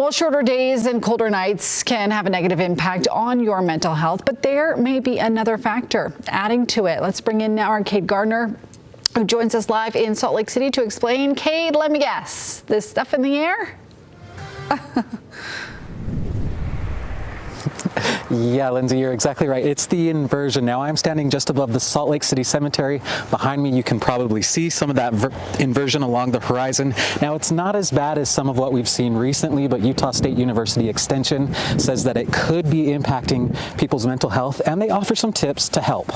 Well, shorter days and colder nights can have a negative impact on your mental health, but there may be another factor adding to it. Let's bring in now our Kate Gardner, who joins us live in Salt Lake City to explain. Kate, let me guess, this stuff in the air? Yeah, Lindsay, you're exactly right. It's the inversion. Now I'm standing just above the Salt Lake City Cemetery. Behind me, you can probably see some of that inversion along the horizon. Now, it's not as bad as some of what we've seen recently, but Utah State University Extension says that it could be impacting people's mental health, and they offer some tips to help.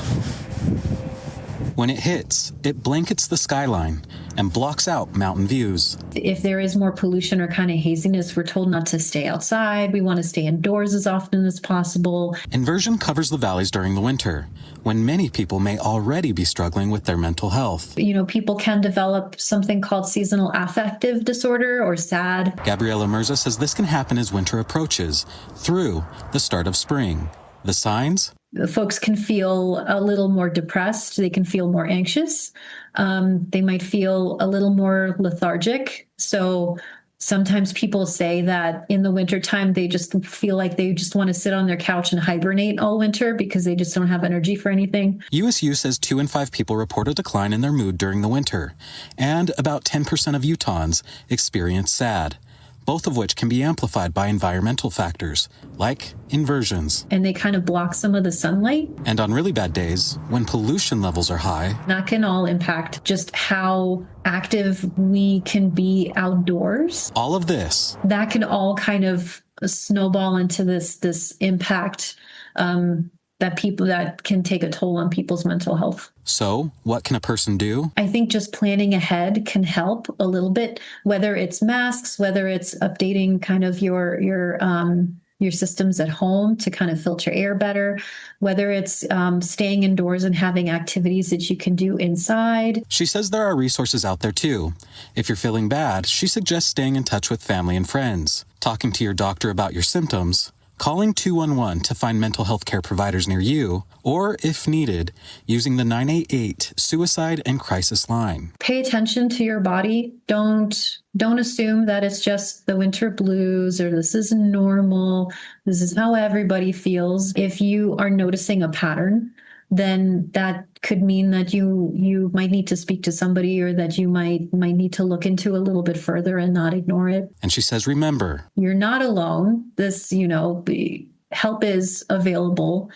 When it hits, it blankets the skyline and blocks out mountain views. If there is more pollution or kind of haziness, we're told not to stay outside. We want to stay indoors as often as possible. Inversion covers the valleys during the winter, when many people may already be struggling with their mental health. You know, people can develop something called seasonal affective disorder or SAD. Gabriela Mirza says this can happen as winter approaches, through the start of spring. The signs? Folks can feel a little more depressed. They can feel more anxious. They might feel a little more lethargic. So sometimes people say that in the wintertime, they just feel like they just want to sit on their couch and hibernate all winter because they just don't have energy for anything. USU says 2 in 5 people report a decline in their mood during the winter, and about 10% of Utahns experience SAD, both of which can be amplified by environmental factors, like inversions. And they kind of block some of the sunlight. And on really bad days, when pollution levels are high, that can all impact just how active we can be outdoors. All of this. That can all kind of snowball into this impact that can take a toll on people's mental health. So what can a person do? I think just planning ahead can help a little bit, whether it's masks, whether it's updating kind of your systems at home to kind of filter air better, whether it's staying indoors and having activities that you can do inside. She says there are resources out there too. If you're feeling bad, she suggests staying in touch with family and friends, talking to your doctor about your symptoms, calling 211 to find mental health care providers near you, or, if needed, using the 988 suicide and crisis line. Pay attention to your body. Don't assume that it's just the winter blues or this is normal. This is how everybody feels. If you are noticing a pattern, then that could mean that you might need to speak to somebody, or that you might need to look into a little bit further and not ignore it. And she says, remember, you're not alone. This, help is available.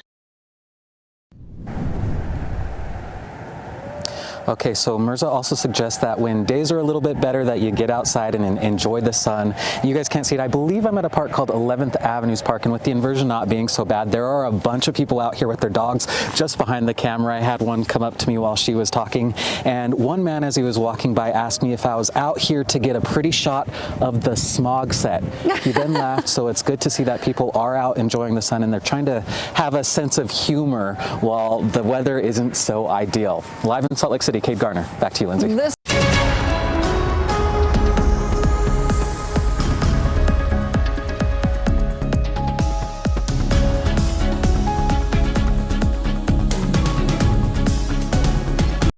Okay, so Mirza also suggests that when days are a little bit better, that you get outside and enjoy the sun. You guys can't see it. I believe I'm at a park called 11th Avenue's Park, and with the inversion not being so bad, there are a bunch of people out here with their dogs just behind the camera. I had one come up to me while she was talking, and one man, as he was walking by, asked me if I was out here to get a pretty shot of the smog set. He then laughed, so it's good to see that people are out enjoying the sun, and they're trying to have a sense of humor while the weather isn't so ideal. Live in Salt Lake City, Kate Gardner. Back to you, Lindsay.